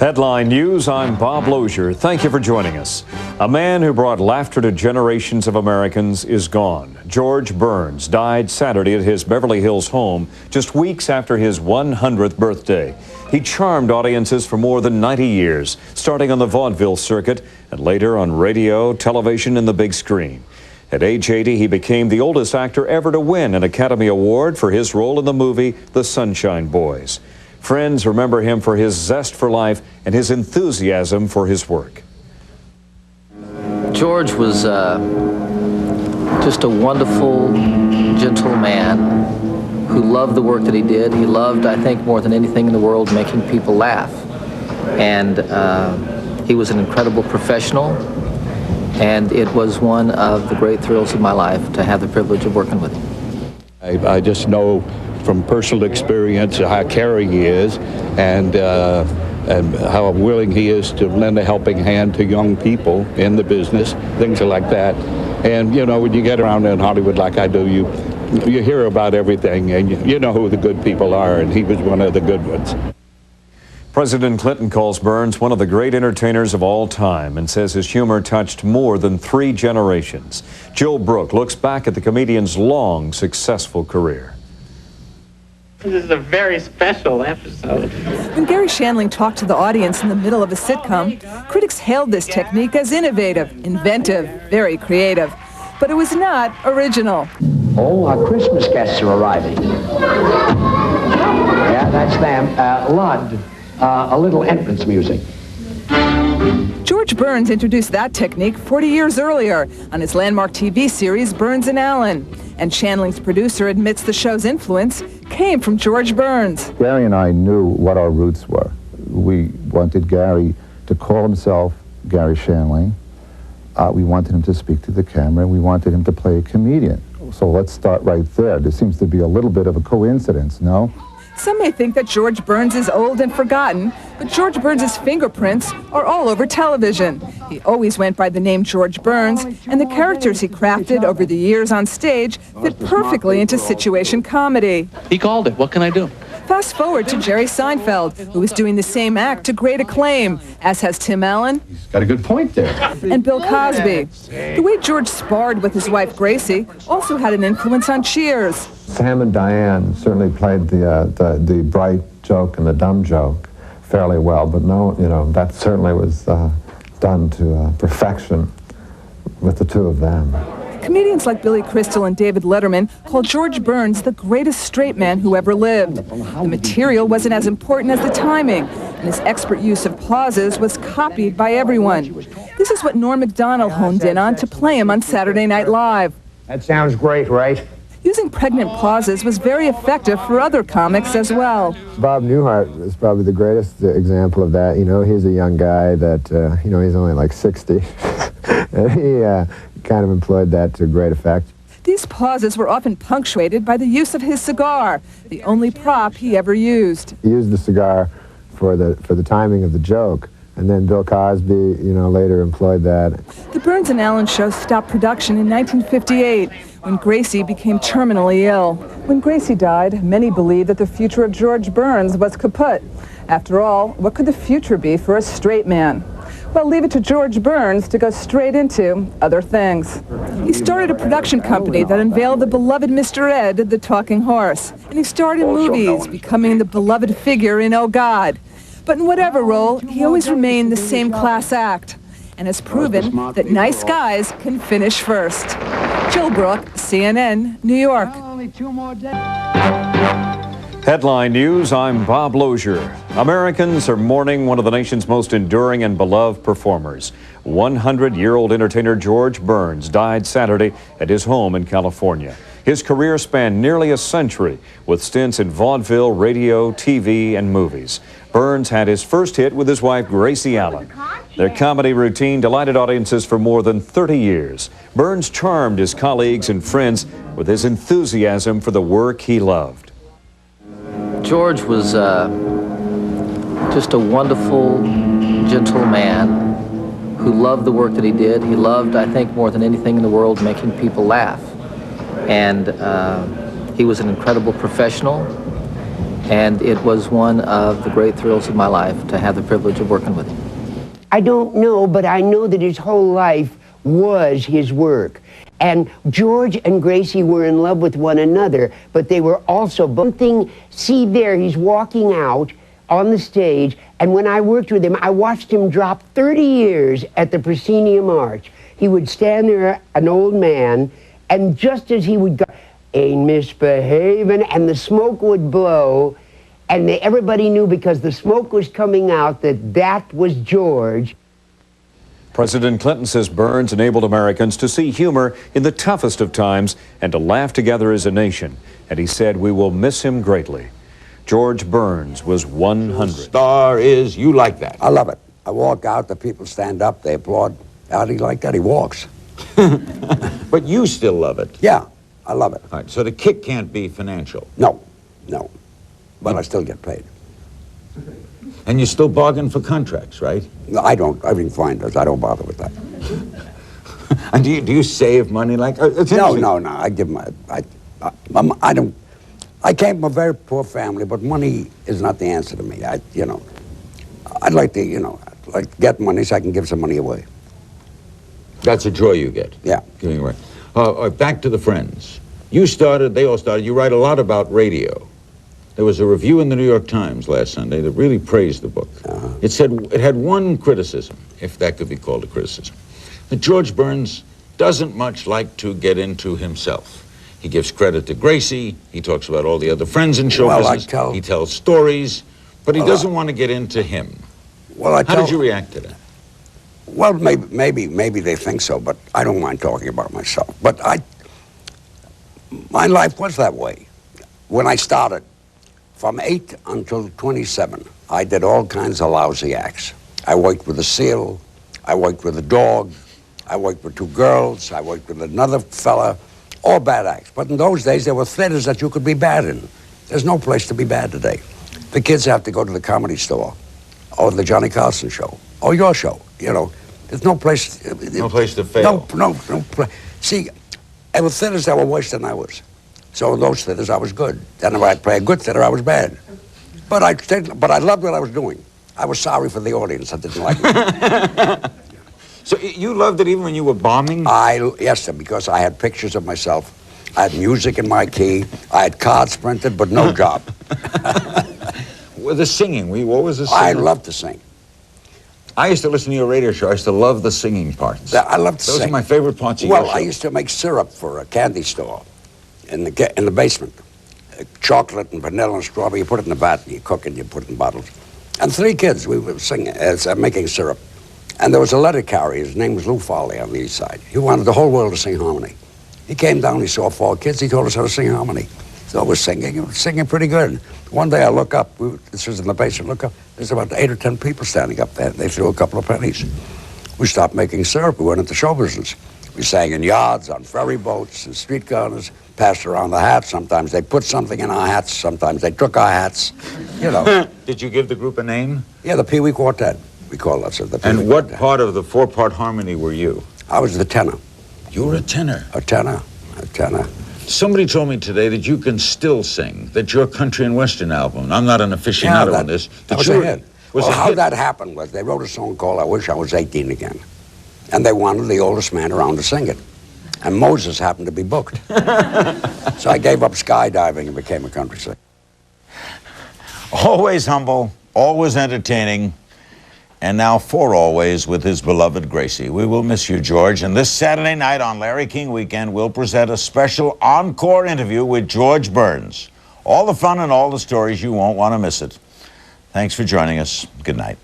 Headline News, I'm Bob Lozier. Thank you for joining us. A man who brought laughter to generations of Americans is gone. George Burns died Saturday at his Beverly Hills home just weeks after his 100th birthday. He charmed audiences for more than 90 years, starting on the vaudeville circuit and later on radio, television, and the big screen. At age 80, he became the oldest actor ever to win an Academy Award for his role in the movie The Sunshine Boys. Friends remember him for his zest for life and his enthusiasm for his work. George was just a wonderful, gentle man who loved the work that he did. He loved, I think, more than anything in the world, making people laugh. And he was an incredible professional, and it was one of the great thrills of my life to have the privilege of working with him. I just know from personal experience how caring he is and how willing he is to lend a helping hand to young people in the business, things like that. And you know, when you get around in Hollywood like I do, you hear about everything and you know who the good people are, and he was one of the good ones. President Clinton calls Burns one of the great entertainers of all time and says his humor touched more than 3 generations. Jill Brooke looks back at the comedian's long, successful career. This is a very special episode. When Garry Shandling talked to the audience in the middle of a sitcom, critics hailed this technique as innovative, inventive, very creative. But it was not original. Oh, our Christmas guests are arriving. Yeah, that's them. Lud, a little entrance music. George Burns introduced that technique 40 years earlier on his landmark TV series Burns and Allen. And Shandling's producer admits the show's influence came from George Burns. Garry and I knew what our roots were. We wanted Garry to call himself Garry Shandling. We wanted him to speak to the camera. We wanted him to play a comedian. So let's start right there. There seems to be a little bit of a coincidence, no? Some may think that George Burns is old and forgotten, but George Burns' fingerprints are all over television. He always went by the name George Burns, and the characters he crafted over the years on stage fit perfectly into situation comedy. He called it. What can I do? Fast forward to Jerry Seinfeld, who is doing the same act to great acclaim, as has Tim Allen. He's got a good point there. And Bill Cosby. The way George sparred with his wife Gracie also had an influence on Cheers. Sam and Diane certainly played the bright joke and the dumb joke fairly well, but no, you know, that certainly was done to perfection with the two of them. Comedians like Billy Crystal and David Letterman called George Burns the greatest straight man who ever lived. The material wasn't as important as the timing, and his expert use of pauses was copied by everyone. This is what Norm Macdonald honed in on to play him on Saturday Night Live. That sounds great, right? Using pregnant pauses was very effective for other comics as well. Bob Newhart is probably the greatest example of that. You know, he's a young guy that, you know, he's only like 60. And he kind of employed that to great effect. These pauses were often punctuated by the use of his cigar, the only prop he ever used. He used the cigar for the timing of the joke. And then Bill Cosby, you know, later employed that. The Burns and Allen show stopped production in 1958 when Gracie became terminally ill. When Gracie died, many believed that the future of George Burns was kaput. After all, what could the future be for a straight man? Well, leave it to George Burns to go straight into other things. He started a production company that unveiled the beloved Mr. Ed, the talking horse. And he starred in movies, becoming the beloved figure in Oh, God. But in whatever role, he always remained the same class act and has proven that nice guys can finish first. Jill Brooke, CNN, New York. Headline News, I'm Bob Lozier. Americans are mourning one of the nation's most enduring and beloved performers. 100-year-old entertainer George Burns died Saturday at his home in California. His career spanned nearly a century, with stints in vaudeville, radio, TV, and movies. Burns had his first hit with his wife, Gracie Allen. Their comedy routine delighted audiences for more than 30 years. Burns charmed his colleagues and friends with his enthusiasm for the work he loved. George was just a wonderful, gentle man who loved the work that he did. He loved, I think, more than anything in the world, making people laugh. And he was an incredible professional, And it was one of the great thrills of my life to have the privilege of working with him. I don't know, but I know that his whole life was his work. And George and Gracie were in love with one another, but they were also something. See there, he's walking out on the stage, and when I worked with him, I watched him drop 30 years at the proscenium arch. He would stand there, an old man, and just as he would go, ain't misbehaving, and the smoke would blow, and everybody knew because the smoke was coming out that that was George. President Clinton says Burns enabled Americans to see humor in the toughest of times and to laugh together as a nation. And he said, we will miss him greatly. George Burns was 100. Star is, you like that? I love it. I walk out, the people stand up, they applaud. How do you like that? He walks. But you still love it? Yeah, I love it. All right, so the kick can't be financial? No, no. But I still get paid. And you still bargain for contracts, right? No, I don't. I mean, fine does. I don't bother with that. And do you save money like? No. I give my. I don't. I came from a very poor family, but money is not the answer to me. I'd like to, get money so I can give some money away. That's a joy you get. Yeah. Giving away. Back to the Friends. They all started. You write a lot about radio. There was a review in the New York Times last Sunday that really praised the book. It said it had one criticism, if that could be called a criticism, that George Burns doesn't much like to get into himself. He gives credit to Gracie, he talks about all the other friends in show business, he tells stories, but he doesn't want to get into him. How did you react to that? Well, maybe they think so, but I don't mind talking about myself. But my life was that way. When I started, from 8 until 27, I did all kinds of lousy acts. I worked with a seal, I worked with a dog, I worked with 2 girls, I worked with another fella, all bad acts. But in those days, there were theaters that you could be bad in. There's no place to be bad today. The kids have to go to the Comedy Store, or the Johnny Carson show, or your show, There's no place... No place to fail. No place. See, there were theaters that were worse than I was. So in those theaters, I was good. Then if I'd play a good theater, I was bad. But I loved what I was doing. I was sorry for the audience that didn't like me. So you loved it even when you were bombing? Yes, sir, because I had pictures of myself. I had music in my key. I had cards printed, but no job. Well, the singing, what was the singing? I loved to sing. I used to listen to your radio show. I used to love the singing parts. I loved to sing. Those are my favorite parts of your show. Well, I used to make syrup for a candy store in the basement. Chocolate and vanilla and strawberry. You put it in the vat and you cook it and you put it in bottles. And 3 kids, we were singing, making syrup. And there was a letter carrier. His name was Lou Farley on the east side. He wanted the whole world to sing harmony. He came down, he saw 4 kids, he told us how to sing harmony. So I was singing pretty good. One day I look up, this was in the basement, look up, there's about 8 or 10 people standing up there. They threw a couple of pennies. We stopped making syrup, we went into show business. We sang in yards, on ferry boats, and street corners, passed around the hats. Sometimes they put something in our hats, sometimes they took our hats, Did you give the group a name? Yeah, the Pee Wee Quartet, we call that. So the Pee Wee And what Quartet. part of the 4-part harmony were you? I was the tenor. You were a tenor? A tenor. Somebody told me today that you can still sing, that your country and western album, I'm not an aficionado on this. That was a hit. Well, how that happened was they wrote a song called I Wish I Was 18 Again. And they wanted the oldest man around to sing it. And Moses happened to be booked. So I gave up skydiving and became a country singer. Always humble, always entertaining, and now for always with his beloved Gracie. We will miss you, George. And this Saturday night on Larry King Weekend, we'll present a special encore interview with George Burns. All the fun and all the stories, you won't want to miss it. Thanks for joining us. Good night.